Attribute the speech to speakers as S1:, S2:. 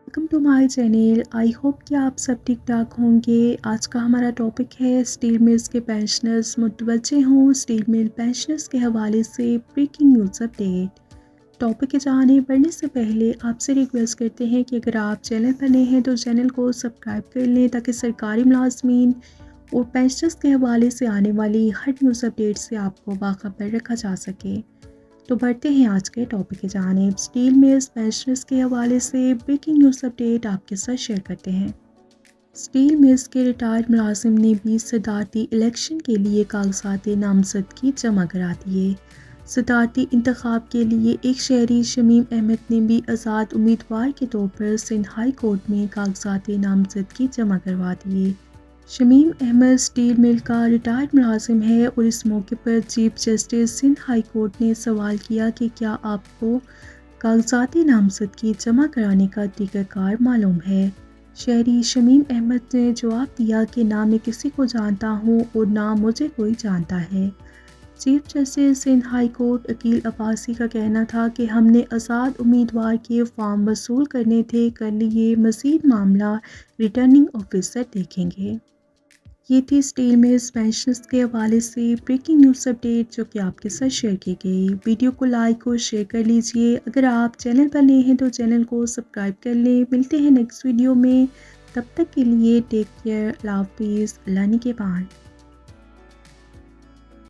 S1: Welcome to my channel. I hope कि आप सब ठीक ठाक होंगे। आज का हमारा टॉपिक है स्टील मिल्स के पेंशनर्स मुतवज्जे हों। स्टील मिल पेंशनर्स के हवाले से ब्रेकिंग न्यूज़ अपडेट। टॉपिक के जाने बढ़ने से पहले आपसे रिक्वेस्ट करते हैं कि अगर आप चैनल पर नए हैं तो चैनल को सब्सक्राइब कर लें ताकि सरकारी मुलाजमीन और पेंशनर्स के हवाले से आने वाली हर न्यूज़ अपडेट से आपको बाखबर रखा जा सके। तो बढ़ते हैं आज के टॉपिक की जानिब। स्टील मिल्स पेंशनर्स के हवाले से ब्रेकिंग न्यूज़ अपडेट आपके साथ शेयर करते हैं। स्टील मिल्स के रिटायर्ड मुलाजिम ने भी सदारती इलेक्शन के लिए कागजात नामजदगी जमा करा दिए। सदारती इंतखाब के लिए एक शहरी शमीम अहमद ने भी आज़ाद उम्मीदवार के तौर पर सिंध हाई कोर्ट में कागजात नामजदगी जमा करवा दिए। शमीम अहमद स्टील मिल का रिटायर्ड मुलाजिम है और इस मौके पर chief justice Sindh high court ने सवाल किया कि क्या आपको कागजाती नामजदगी जमा कराने का तरीक़ाकार मालूम है। शहरी शमीम अहमद ने जवाब दिया कि ना मैं किसी को जानता हूँ और ना मुझे कोई जानता है। Chief justice Sindh high court Akeel Abbasi का कहना था कि हमने आज़ाद उम्मीदवार के फॉर्म वसूल करने थे, कर लिए, मज़ीद मामला रिटर्निंग ऑफिसर देखेंगे। ये थी स्टील मिल्स पेंशनर्स के हवाले से ब्रेकिंग न्यूज़ अपडेट जो कि आपके साथ शेयर की गई। वीडियो को लाइक और शेयर कर लीजिए। अगर आप चैनल पर नए हैं तो चैनल को सब्सक्राइब कर लें। मिलते हैं नेक्स्ट वीडियो में, तब तक के लिए टेक केयर, अल्लाह हाफिज़, अल्लाह निगहबान।